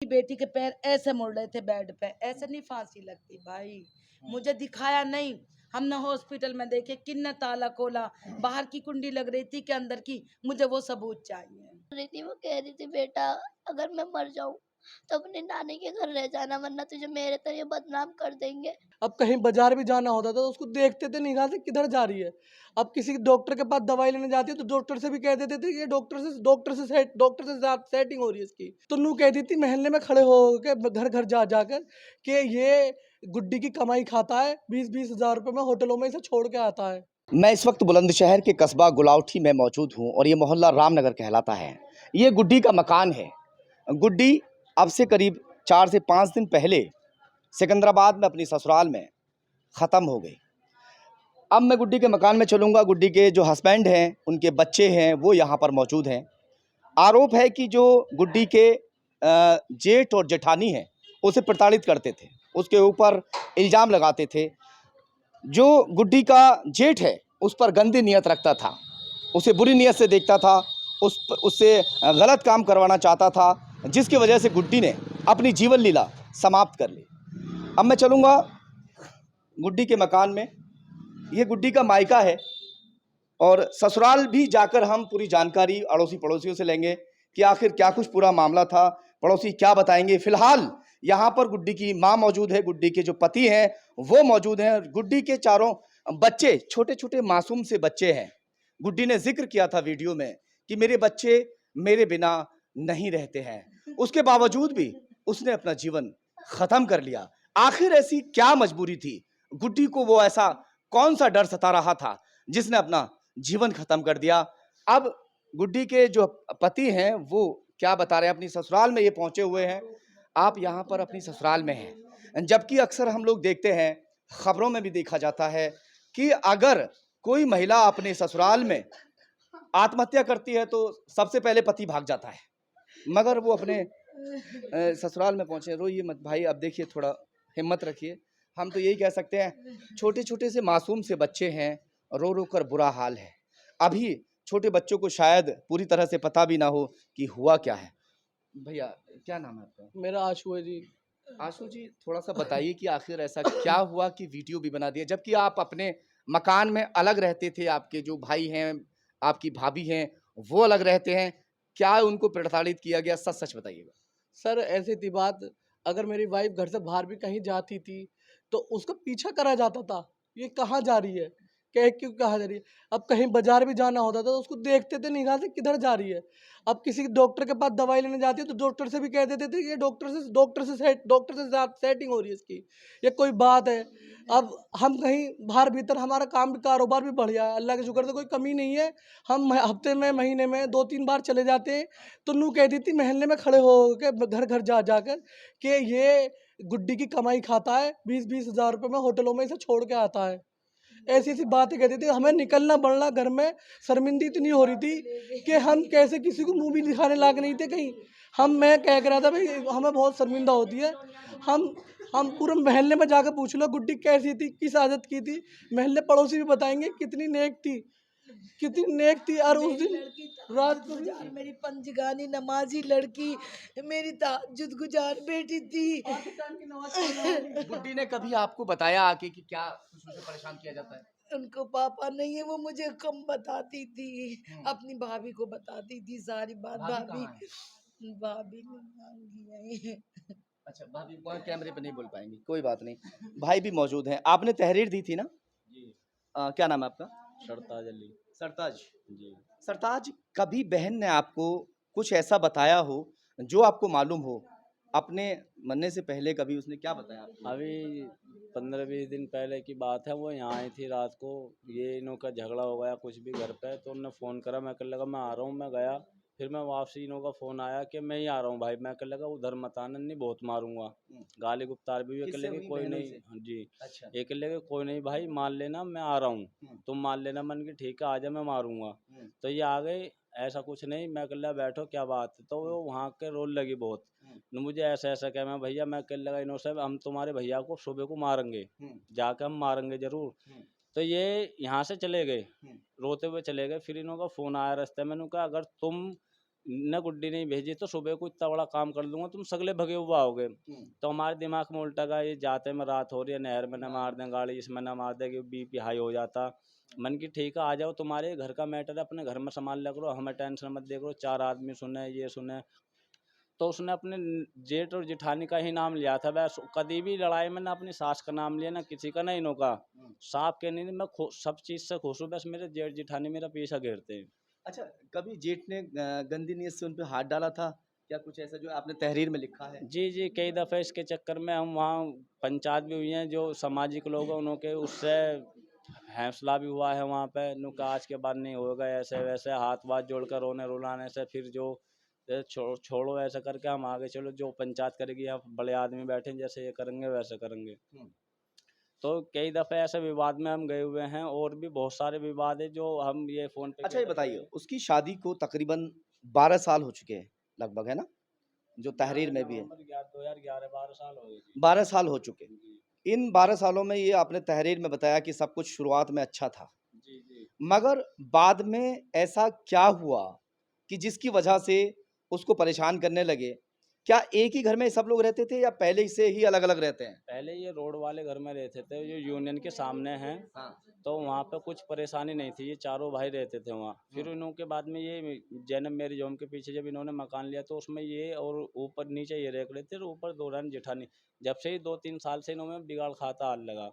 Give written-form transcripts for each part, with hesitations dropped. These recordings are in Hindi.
बेटी के पैर ऐसे मुड़ रहे थे बेड पे, ऐसे नहीं फांसी लगती भाई। मुझे दिखाया नहीं, हमने हॉस्पिटल में देखे, किन्ने ताला खोला, बाहर की कुंडी लग रही थी कि अंदर की, मुझे वो सबूत चाहिए। रही थी, वो कह रही थी बेटा अगर मैं मर जाऊं तो अपने नानी के घर रह जाना, वरना तुझे मेरे तरह बदनाम कर देंगे। अब कहीं बाजार भी जाना होता था तो उसको देखते थे निगाह से किधर जा रही है। अब किसी डॉक्टर के पास दवाई लेने जाती है तो डॉक्टर से भी कह देते थे ये डॉक्टर से सेटिंग हो रही है इसकी। तो नू कहती थी मोहल्ले में खड़े हो के घर घर जा जाकर कि ये गुड्डी की कमाई खाता है, 20-20 हज़ार रुपए में होटलों में इसे छोड़ के आता है। मैं इस वक्त बुलंदशहर के कस्बा गुलावठी में मौजूद हूं और ये मोहल्ला रामनगर कहलाता है। ये गुड्डी का मकान है। गुड्डी अब से करीब 4 से 5 दिन पहले सिकंदराबाद में अपनी ससुराल में ख़त्म हो गई। अब मैं गुड्डी के मकान में चलूँगा। गुड्डी के जो हस्बैंड हैं, उनके बच्चे हैं, वो यहाँ पर मौजूद हैं। आरोप है कि जो गुड्डी के जेठ और जेठानी हैं, उसे प्रताड़ित करते थे, उसके ऊपर इल्ज़ाम लगाते थे। जो गुड्डी का जेठ है उस पर गंदी नीयत रखता था, उसे बुरी नीयत से देखता था, उससे गलत काम करवाना चाहता था, जिसकी वजह से गुड्डी ने अपनी जीवन लीला समाप्त कर ली। अब मैं चलूँगा गुड्डी के मकान में। ये गुड्डी का मायका है और ससुराल भी जाकर हम पूरी जानकारी अड़ोसी पड़ोसियों से लेंगे कि आखिर क्या कुछ पूरा मामला था, पड़ोसी क्या बताएंगे। फिलहाल यहाँ पर गुड्डी की माँ मौजूद है, गुड्डी के जो पति हैं वो मौजूद हैं, गुड्डी के चारों बच्चे छोटे छोटे मासूम से बच्चे हैं। गुड्डी ने जिक्र किया था वीडियो में कि मेरे बच्चे मेरे बिना नहीं रहते हैं, उसके बावजूद भी उसने अपना जीवन खत्म कर लिया। आखिर ऐसी क्या मजबूरी थी गुड्डी को, वो ऐसा कौन सा डर सता रहा था जिसने अपना जीवन खत्म कर दिया। अब गुड्डी के जो पति हैं वो क्या बता रहे हैं, अपनी ससुराल में ये पहुंचे हुए हैं। आप यहाँ पर अपनी ससुराल में हैं, जबकि अक्सर हम लोग देखते हैं, खबरों में भी देखा जाता है कि अगर कोई महिला अपने ससुराल में आत्महत्या करती है तो सबसे पहले पति भाग जाता है, मगर वो अपने ससुराल में पहुंचे। रोइए मत भाई, अब देखिए थोड़ा हिम्मत रखिए। हम तो यही कह सकते हैं, छोटे छोटे से मासूम से बच्चे हैं, रो रो कर बुरा हाल है। अभी छोटे बच्चों को शायद पूरी तरह से पता भी ना हो कि हुआ क्या है। भैया क्या नाम है आपका? मेरा आशु है जी। आशु जी, थोड़ा सा बताइए कि आखिर ऐसा क्या हुआ कि वीडियो भी बना दिया, जबकि आप अपने मकान में अलग रहते थे, आपके जो भाई हैं, आपकी भाभी हैं, वो अलग रहते हैं। क्या उनको प्रताड़ित किया गया, सच सच बताइएगा। सर ऐसी थी बात, अगर मेरी वाइफ घर से बाहर भी कहीं जाती थी तो उसका पीछा करा जाता था, ये कहाँ जा रही है, क्यों कहाँ जा रही है। अब कहीं बाजार भी जाना होता था तो उसको देखते थे निगाह से किधर जा रही है। अब किसी डॉक्टर के पास दवाई लेने जाती है तो डॉक्टर से भी कह देते थे ये डॉक्टर से सेटिंग हो रही है इसकी, ये कोई बात है। अब हम कहीं बाहर भीतर, हमारा काम भी कारोबार भी बढ़िया है, अल्लाह के शुक्र से कोई कमी नहीं है। हम हफ्ते में महीने में 2-3 बार चले जाते हैं। तो नू कह दी थी मोहल्ले में खड़े हो के घर घर जा जाकर कि ये गुड्डी की कमाई खाता है, 20-20 हज़ार रुपए में होटलों में इसे छोड़ के आता है। ऐसी ऐसी बातें कहती थी। हमें निकलना बढ़ना घर में, शर्मिंदी इतनी हो रही थी कि हम कैसे किसी को मुंह भी दिखाने लायक नहीं थे कहीं। मैं कह के रहा था भाई हमें बहुत शर्मिंदा होती है। हम हम पूरे मोहल्ले में जाकर पूछ लो गुड्डी कैसी थी, किस आदत की थी, मोहल्ले पड़ोसी भी बताएंगे कितनी नेक थी, कितनी नेक थी। और उस दिन रात को भी मेरी पंजगानी नमाजी लड़की, मेरी ताज्जुद गुजार बेटी थी। गुड्डी ने कभी आपको बताया आके कि क्या कुछ उसे परेशान किया जाता है? उनको पापा नहीं है, वो मुझे कम बताती थी, अपनी भाभी को बताती थी सारी बात। भाभी भाभी कहाँ है? भाभी नहीं आई है। अच्छा, भाभी वहाँ कैमरे पे नहीं बोल पाएंगी, कोई बात नहीं। भाई भी मौजूद हैं। आपने तहरीर दी थी ना? जी। क्या नाम है आपका? सरताज अली। सरताज। जी। सरताज, कभी बहन ने आपको कुछ ऐसा बताया हो जो आपको मालूम हो, अपने मरने से पहले कभी उसने क्या बताया आपको? अभी 15-20 दिन पहले की बात है, वो यहाँ आई थी रात को, ये इनों का झगड़ा हो गया कुछ भी घर पे, तो उन्होंने फ़ोन करा, मैं कहने लगा मैं आ रहा हूँ, मैं गया। फिर मैं वापसी, इनों का फ़ोन आया कि मैं ही आ रहा हूँ भाई, मैं कहने लगा उधर मत आना, नहीं बहुत मारूंगा, गाली गुप्तार भी। ये कहने किससे लगे हुई, कोई बहनों नहीं। से? हाँ जी। अच्छा। ये कहने लगे कोई नहीं भाई, मान लेना मैं आ रहा हूँ, तुम मान लेना। मन की ठीक है, आ जा, मैं मारूंगा। तो ये आ गए, ऐसा कुछ नहीं। मैं कह लगा बैठो क्या बात है, तो वो वहाँ के रोल लगी बहुत। न मुझे ऐसा ऐसा क्या, मैं भैया, मैं कह लगा इन्हों से हम तुम्हारे भैया को सुबह को मारेंगे, जाके हम मारेंगे जरूर। तो ये यहाँ से चले गए, रोते हुए चले गए। फिर इन्हों का फ़ोन आया रास्ते में, इन्होंने कहा अगर तुम न गुड्डी नहीं भेजी तो सुबह को इतना बड़ा काम कर दूंगा, तुम सगले भगे हुए आओगे। तो हमारे दिमाग में उल्टा गया, ये जाते में रात हो रही है, नहर में न मार दें गाड़ी, इसमें न मार दें कि बीपी हाई हो जाता। मन की ठीक है, आ जाओ, तुम्हारे घर का मैटर है, अपने घर में संभाल लिया करो, हमें टेंशन मत दे करो, 4 आदमी सुने ये सुने। तो उसने अपने जेठ और जेठानी का ही नाम लिया था। बस कभी भी लड़ाई में ना अपनी सास का नाम लिया, ना किसी का, ना इनों का। साफ के नहीं, मैं सब चीज़ से खुश हूँ, बस मेरे जेठ जेठानी मेरा पीछा घेरते हैं। अच्छा, कभी जेठ ने गंदी नीयत से उन पे हाथ डाला था? क्या कुछ ऐसा जो आपने तहरीर में लिखा है? जी, जी, कई दफ़े इसके चक्कर में हम वहाँ पंचायत भी हुई हैं, जो सामाजिक लोग हैं उन्हों के उससे फैसला भी हुआ है वहाँ पे, नु कहा आज के बाद नहीं होगा ऐसे वैसे, हाथ-वाथ जोड़कर रोने रुलाने से फिर जो छोड़ो ऐसा करके हम आगे चलो, जो पंचायत करेगी, यहाँ बड़े आदमी बैठे हैं, जैसे ये करेंगे वैसे करेंगे। तो कई दफ़े ऐसे विवाद में हम गए हुए हैं, और भी बहुत सारे विवाद है जो हम ये फ़ोन पे अच्छा, ये बताइए, उसकी शादी को तकरीबन 12 साल हो चुके हैं लगभग, है ना? जो तहरीर में भी है। 2011-12 साल हो गए जी। 12 साल हो चुके। जी, इन 12 सालों में ये आपने तहरीर में बताया कि सब कुछ शुरुआत में अच्छा था। जी, जी। मगर बाद में ऐसा क्या हुआ कि जिसकी वजह से उसको परेशान करने लगे? क्या एक ही घर में सब लोग रहते थे या पहले से ही अलग-अलग रहते हैं? पहले ये रोड वाले घर में रहते थे, जो यूनियन के सामने हैं। हाँ। तो वहाँ पे कुछ परेशानी नहीं थी, ये चारों भाई रहते थे वहाँ। फिर इन्हों के बाद में ये जैनब मैरिज होम के पीछे जब इन्होंने मकान लिया, तो उसमें ये और ऊपर नीचे ये रह रहे थे, और ऊपर दौरान जेठानी। जब से ही 2-3 साल से इन्होंने बिगाड़ खाता हाल लगा।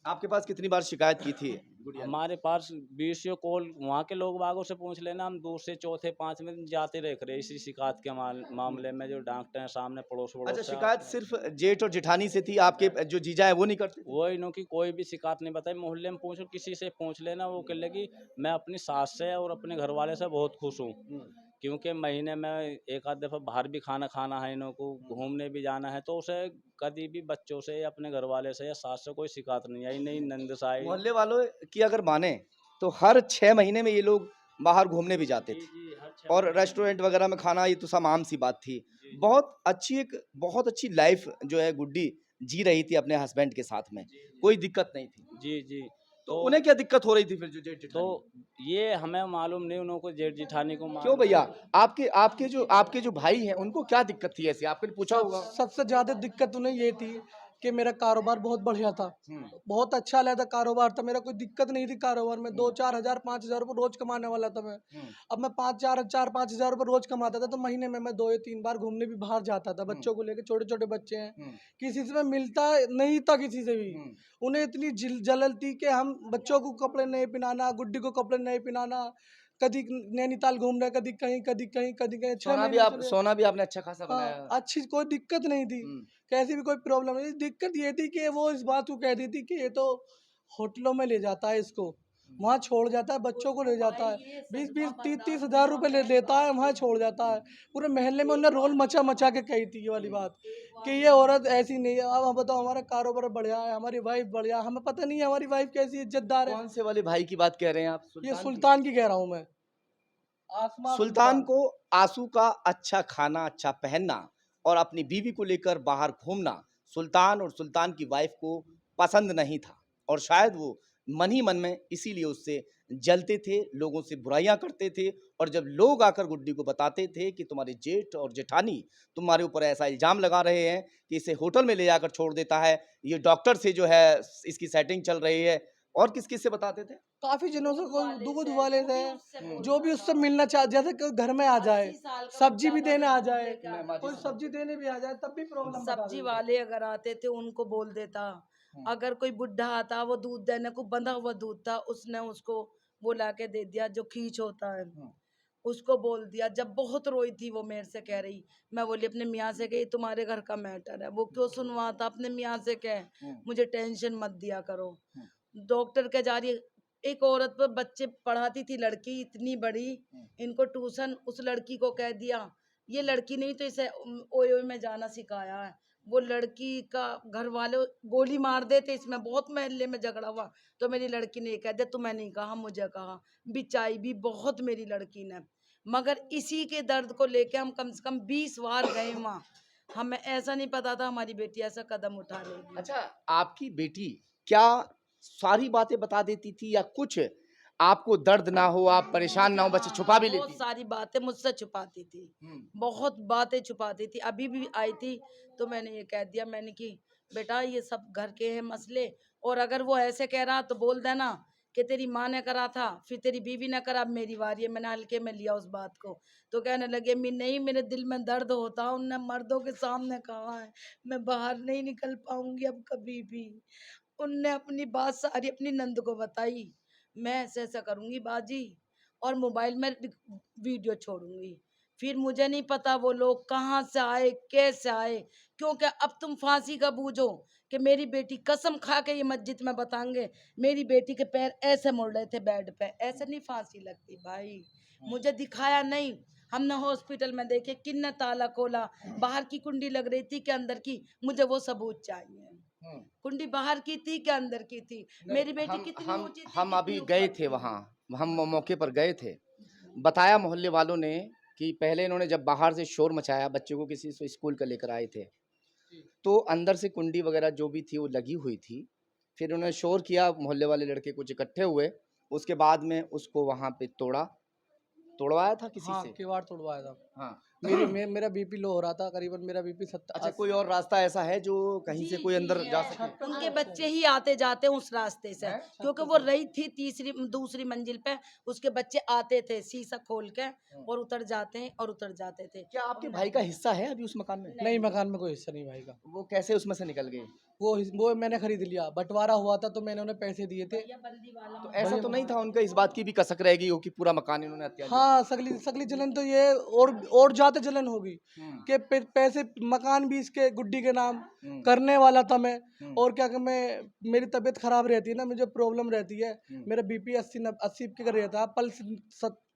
आपके पास कितनी बार शिकायत की थी गुड़िया ने? हमारे पास 20 कॉल वहाँ के लोग बागों से पूछ लेना, हम दूसरे चौथे 5वें दिन जाते रहे इसी शिकायत के मामले में, जो डांटते हैं सामने पड़ोस अच्छा, पड़ोस से। शिकायत सिर्फ जेठ और जेठानी से थी, आपके जो जीजा है वो नहीं करते थे? वो इन्हों की कोई भी शिकायत नहीं बताई, मोहल्ले में पूछो, किसी से पूछ लेना, वो कह लेगी मैं अपनी सास से और अपने घर वाले से बहुत खुश हूँ। क्योंकि महीने में एक आध दफ़ा बाहर भी खाना खाना है इन्हों को, घूमने भी जाना है, तो उसे कभी भी बच्चों से या अपने घर वाले से या सास से कोई शिकायत नहीं आई, नहीं नंद आई। मोहल्ले वालों की अगर माने तो हर 6 महीने में ये लोग बाहर घूमने भी जाते जी, थे जी, हर 6 और महीने में। रेस्टोरेंट वगैरह में खाना ये तो सब आम सी बात थी। जी, बहुत अच्छी लाइफ जो है गुड्डी जी रही थी अपने हस्बैंड के साथ में, जी, जी, कोई दिक्कत नहीं थी। जी, जी। तो उन्हें क्या दिक्कत हो रही थी फिर जो जेठ तो जेठानी? ये हमें मालूम नहीं, उन्हों को जेठ जेठानी को क्यों मालूम। भैया? आपके जो भाई हैं उनको क्या दिक्कत थी ऐसी? आपने पूछा होगा? सबसे ज़्यादा दिक्कत उन्हें ये थी कि मेरा कारोबार बहुत बढ़िया था, बहुत अच्छा लेता कारोबार था मेरा, कोई दिक्कत नहीं थी कारोबार में। 2-4 हज़ार 5,000 रुपये रोज कमाने वाला था मैं। अब मैं 5-4 रुपये रोज कमाता था, तो महीने में मैं 2 या 3 बार घूमने भी बाहर जाता था, बच्चों को लेके। छोटे छोटे बच्चे हैं, किसी से मैं मिलता नहीं था, किसी से भी। उन्हें इतनी जलन थी कि हम बच्चों को कपड़े नहीं पहनाना, गुड्डी को कपड़े नहीं पहनाना, कभी नैनीताल घूम रहे, कभी कहीं, कभी कहीं, कभी कहीं। 6 महीने चले। सोना भी आपने अच्छा खासा बनाया। हाँ, अच्छी कोई दिक्कत नहीं थी, कैसी भी कोई प्रॉब्लम नहीं। दिक्कत ये थी कि वो इस बात को कहती थी कि ये तो होटलों में ले जाता है इसको, वहाँ छोड़ जाता है, बच्चों को ले जाता है, 20-20, 30-30 हज़ार रुपये ले लेता है, वहाँ छोड़ जाता है। पूरे मोहल्ले में उन्हें रोल मचा मचा के कही थी ये वाली बात कि ये औरत ऐसी नहीं है। अब हम बताओ, हमारा कारोबार बढ़िया है, हमारी वाइफ बढ़िया, हमें पता नहीं है हमारी वाइफ कैसी इज्जतदार है। कौन से वाले भाई की बात कह रहे हैं आप? ये सुल्तान की? सुल्तान की कह रहा हूँ मैं, आसमा सुल्तान को आंसू का अच्छा खाना, अच्छा पहनना और अपनी बीवी को लेकर बाहर घूमना सुल्तान और सुल्तान की वाइफ को पसंद नहीं था, और शायद वो मन ही मन में इसीलिए उससे जलते थे, लोगों से बुराइयां करते थे। और जब लोग आकर गुड्डी को बताते थे कि तुम्हारे जेठ और जेठानी तुम्हारे ऊपर ऐसा इल्जाम लगा रहे हैं कि इसे होटल में ले जाकर छोड़ देता है, ये डॉक्टर से जो है इसकी सेटिंग चल रही है, और किस किस से बताते थे? काफी जनों से, कोई दूध वाले थे, जो भी उससे मिलना चाह, जैसे कोई घर में आ जाए, सब्जी भी देने आ जाए, कोई सब्जी देने भी आ जाए, तब भी प्रॉब्लम बता सब्जी देते। वाले अगर आते थे उनको बोल देता। अगर कोई बुढ़ा आता, वो दूध देने को बंधा हुआ दूध था, उसने उसको वो ला के दे दिया, जो खींच होता है, उसको बोल दिया। जब बहुत रोई थी वो मेरे से कह रही, मैं बोली अपने मियाँ से कही तुम्हारे घर का मैटर है, वो क्यों सुनवाता, अपने मियाँ से कह, मुझे टेंशन मत दिया करो। डॉक्टर के जा रही, एक औरत पर बच्चे पढ़ाती थी, लड़की इतनी बड़ी, इनको ट्यूशन, उस लड़की को कह दिया, ये लड़की नहीं तो इसे ओयो में जाना सिखाया है। वो लड़की का घर वाले गोली मार देते, इसमें बहुत मोहल्ले में झगड़ा हुआ, तो मेरी लड़की ने ये कह दिया तुम्हें नहीं कहा, मुझे कहा। बिचाई भी बहुत मेरी लड़की ने, मगर इसी के दर्द को लेके हम कम से कम 20 बार गए वहाँ। हमें ऐसा नहीं पता था हमारी बेटी ऐसा कदम उठा लेगी। अच्छा, आपकी बेटी क्या सारी बातें बता देती थी या कुछ आपको दर्द ना हो, आप परेशान ना हो, बच्चे छुपा भी बहुत लेती? सारी बातें मुझसे छुपाती थी, बहुत बातें छुपाती थी। अभी भी आई थी तो मैंने ये कह दिया, मैंने कि बेटा ये सब घर के हैं मसले, और अगर वो ऐसे कह रहा तो बोल देना कि तेरी माँ ने करा था, फिर तेरी बीवी ने करा, अब मेरी बारी है। मैंने हल्के में लिया उस बात को। तो कहने लगे मी नहीं, मेरे दिल में दर्द होता, उनने मर्दों के सामने कहा है, मैं बाहर नहीं निकल पाऊंगी अब कभी भी। उनने अपनी बात सारी अपनी नंद को बताई, मैं ऐसे ऐसा करूंगी बाजी, और मोबाइल में वीडियो छोड़ूंगी। फिर मुझे नहीं पता वो लोग कहाँ से आए, कैसे आए, क्योंकि अब तुम फांसी का बूझो कि मेरी बेटी कसम खा के ये मस्जिद में बताएंगे, मेरी बेटी के पैर ऐसे मुड़ रहे थे बेड पे, ऐसे नहीं फांसी लगती भाई। मुझे दिखाया नहीं, हमने हॉस्पिटल में देखे, किन्ने ताला खोला, बाहर की कुंडी लग रही थी कि अंदर की, मुझे वो सबूत चाहिए। कुंडी बाहर की थी कि अंदर की थी, मेरी बेटी हम कितनी हम ऊंची थी, हम अभी कितनी गए ऊपर थे थी। वहाँ, हम मौके पर गए थे। बताया मोहल्ले वालों ने कि पहले इन्होंने जब बाहर से शोर मचाया, बच्चे को किसी से स्कूल का लेकर आए थे, तो अंदर से कुंडी वगैरह जो भी थी वो लगी हुई थी। फिर उन्होंने शोर किया, मोहल्ले वाले लड़के कुछ इकट्ठे हुए, उसके बाद में उसको वहाँ पे तोड़वाया था किसी हाँ, से। किवाड़ तोड़वाया था। हाँ, मेरा बीपी लो हो रहा था, करीबन मेरा बीपी अच्छा, कोई और रास्ता ऐसा है जो कहीं से कोई अंदर जा है। सके? उनके बच्चे ही आते जाते उस रास्ते से, हैं? क्योंकि वो रही थी तीसरी दूसरी मंजिल पे, उसके बच्चे आते थे शीशा खोल के और उतर जाते हैं और उतर जाते थे। क्या आपके भाई का हिस्सा है अभी उस मकान में? नहीं, मकान में कोई हिस्सा नहीं भाई का। वो कैसे उसमें से निकल गए? वो मैंने खरीद लिया, बंटवारा हुआ था तो मैंने उन्हें पैसे दिए थे। तो ऐसा तो नहीं था उनका इस बात की भी कसक रहेगी हो कि पूरा मकान इन्होंने हत्या लिया? हाँ, सगली सगली जलन तो ये और ज्यादा जलन होगी कि पैसे मकान भी इसके गुड्डी के नाम करने वाला था मैं। और क्या कि मैं, मेरी तबीयत खराब रहती है ना, मुझे प्रॉब्लम रहती है, मेरा बीपी 80 के कर रहता है, पल्स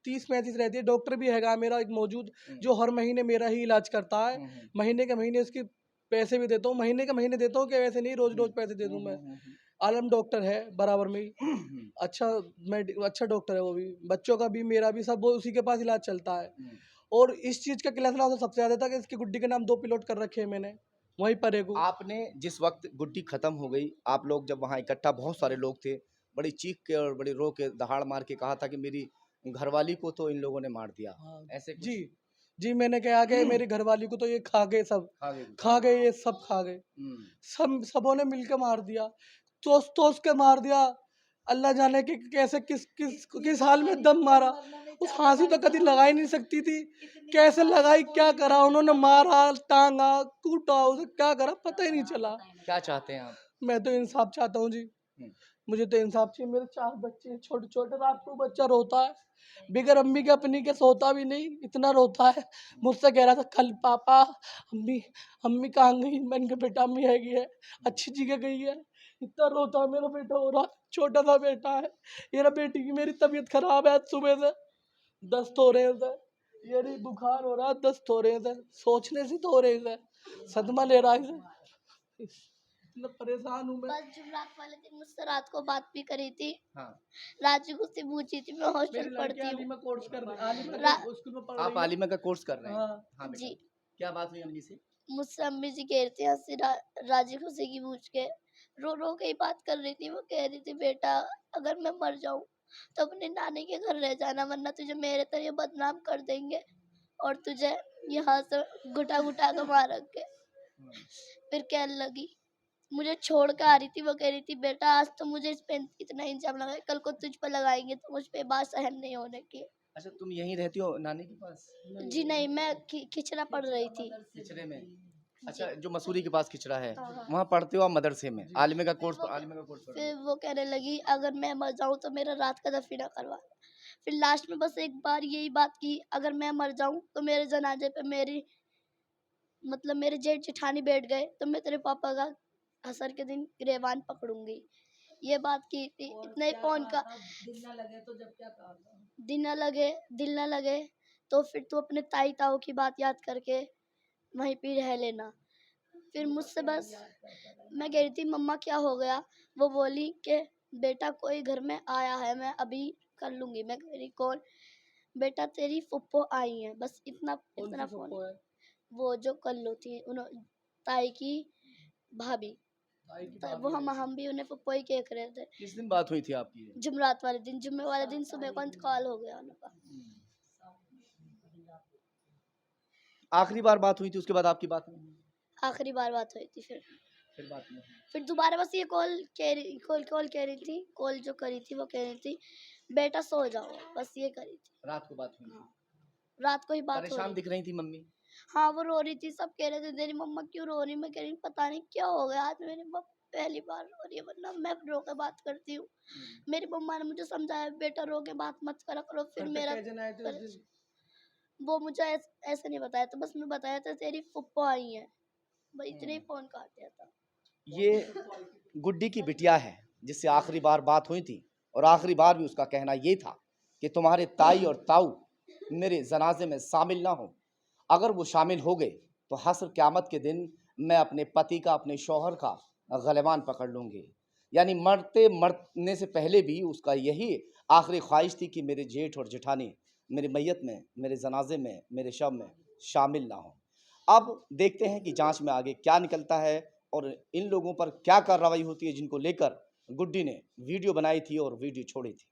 30-35 रहती है। डॉक्टर भी हैगा मेरा एक मौजूद, जो हर महीने मेरा ही इलाज करता है, महीने के महीने उसकी पैसे भी देता हूँ, महीने के महीने देता हूँ कि वैसे नहीं रोज रोज पैसे दे दूँ मैं। आलम डॉक्टर है बराबर में ही, अच्छा अच्छा डॉक्टर है वो भी, बच्चों का भी मेरा भी सब वो उसी के पास इलाज चलता है। और इस चीज का क्लेश ना सबसे ज्यादा था कि इसकी गुड्डी के नाम 2 प्लॉट कर रखे हैं मैंने वहीं पर एक। आपने जिस वक्त गुड्डी खत्म हो गई, आप लोग जब वहाँ इकट्ठा, बहुत सारे लोग थे, बड़ी चीख के और बड़ी रो के दहाड़ मार के कहा था कि मेरी घरवाली को तो इन लोगों ने मार दिया, हाँ, ऐसे कुछ? जी जी, मैंने कहा कि मेरी घरवाली को तो ये खा गए, सब आगे खा गए, ये सब खा गए, सबों ने मिलकर मार दिया, तोस के मार दिया। अल्लाह जाने कि कैसे किस हाल में दम मारा। उस फांसी तो कभी लगा ही नहीं सकती थी, कैसे लगाई, क्या करा उन्होंने, मारा, टांगा, कूटा, उसे क्या करा पता ही नहीं चला। क्या चाहते हैं आप? मैं तो इंसाफ चाहता हूँ जी, मुझे तो इंसाफ चाहिए। मेरे 4 बच्चे हैं, छोटे छोटे, रात को बच्चा रोता है बिगर अम्मी के, अपनी के सोता भी नहीं, इतना रोता है। मुझसे कह रहा था कल पापा अम्मी अम्मी कहाँ गई, मैंने कहा बेटा अम्मी हैगी है, अच्छी जगह गई है। इतना रोता है मेरा बेटा, हो रहा छोटा सा बेटा है। ये ना बेटी की मेरी तबीयत खराब है, आज सुबह से दस्त हो रहे थे, ये नहीं बुखार हो रहा है, दस्त हो रहे थे, सोचने से तो हो रहे थे, सदमा ले रहा है इसे। इतना परेशान हूँ मैं। बस जुमरात वाले दिन मुझसे रात को बात भी करी थी, हाँ, राजू को से पूछी थी, मैं हॉस्टल मेरी लड़की पढ़ती हूँ। आलिमा कोर्स कर रही, आलिमा रा- स्कूल में पढ़ आप रही है। आलिमा का कोर्स कर रहे हैं? हाँ, हाँ बेटा, जी, क्या बात हुई अम्मी से? मुझसे अम्मी जी कह रही थी, हंसी राजी खुशी की पूछ के रो रो के ही बात कर रही थी। वो कह रही थी बेटा अगर मैं मर जाऊं तो अपने नानी के घर रह जाना, वरना तुझे मेरे तरह बदनाम कर देंगे और तुझे यहाँ से घुटा घुटा कर मारेंगे। फिर कहने लगी, मुझे छोड़ कर आ रही थी, वो कह रही थी बेटा आज तो मुझे इस पे इतना इल्जाम लगाए, कल को तुझ पर लगाएंगे तो मुझ पे बात सहन नहीं होने की। अच्छा, तुम यहीं रहती हो नानी के पास? जी नहीं, मैं खिचड़ा पढ़ रही थी। खिचड़े में? अच्छा, जो मसूरी के पास खिचड़ा है, हाँ, हाँ। वहाँ पढ़ते हो आप मदरसे में? आलिमे का कोर्स वो- आलिमे का कोर्स कर रहे फिर हो? वो कहने लगी अगर मैं मर जाऊं तो मेरा रात का दफीना करवा। फिर लास्ट में बस एक बार यही बात की, अगर मैं मर जाऊं तो मेरे जनाजे पे मेरी मतलब मेरे जेठ जेठानी बैठ गए तो मैं तेरे पापा का असर के दिन गिरबान पकड़ूंगी। ये बात की थी, इतना ही फोन का दिल ना लगे तो जब क्या कहा था? दिल ना लगे तो फिर तू अपने ताई ताऊ की बात याद करके वहीं पे रह लेना। फिर मुझसे बस मैं कह रही थी मम्मा क्या हो गया, वो बोली कि बेटा कोई घर में आया है, मैं अभी कर लूंगी। मैं कह रही कौन? बेटा तेरी फुप्पो आई है, बस इतना कौन सी इतना फोन। फुप्पो है? वो जो कल थी उन्होंने ताई की भाभी। तो वो हम भी उन्हें पप्पो ही कह रहे थे। किस दिन बात हुई थी आपकी? जुमरात वाले दिन, जुम्मे वाले दिन सुबह को इंतकाल हो गया उनका। आखिरी बार बात हुई थी, उसके बाद आपकी बात नहीं हुई? आखिरी बार बात हुई थी फिर बात नहीं हुई। फिर दोबारा बस ये कॉल कह रही थी, कॉल जो करी थी वो कह रही थी बेटा सो जाओ, बस ये करी थी। रात को बात हुई थी। हाँ, रात को ही बात हो परेशान रही दिख रही थी मम्मी। हाँ, वो रो रही थी, सब कह रहे थे तेरी मम्मा क्यों रो रही, मैं कह रही पता नहीं क्या हो गया, आज मेरी मम्मा पहली बार रो रही है, वरना मैं रो के बात करती हूँ। मेरी मम्मा ने मुझे समझाया बेटा रो के बात मत करा करो, फिर घर पे मेरा कै जन आए थे उस दिन? वो मुझे ऐसे नहीं बताया, तो बस मैं बताया था तेरी फुप्पो आई है, बस इतने ही फोन काट दिया था। ये गुड्डी की बिटिया है जिससे आखिरी बार बात हुई थी, और आखिरी बार भी उसका कहना ये था कि तुम्हारे ताई और ताऊ मेरे जनाजे में शामिल ना हो। अगर वो शामिल हो गए तो हस्र क़यामत के दिन मैं अपने पति का, अपने शौहर का गलेमान पकड़ लूँगी। यानी मरने से पहले भी उसका यही आखिरी ख्वाहिश थी कि मेरे जेठ और जेठानी मेरे मैयत में, मेरे जनाजे में, मेरे शव में शामिल ना हो। अब देखते हैं कि जांच में आगे क्या निकलता है और इन लोगों पर क्या कार्रवाई होती है जिनको लेकर गुड्डी ने वीडियो बनाई थी और वीडियो छोड़ी थी।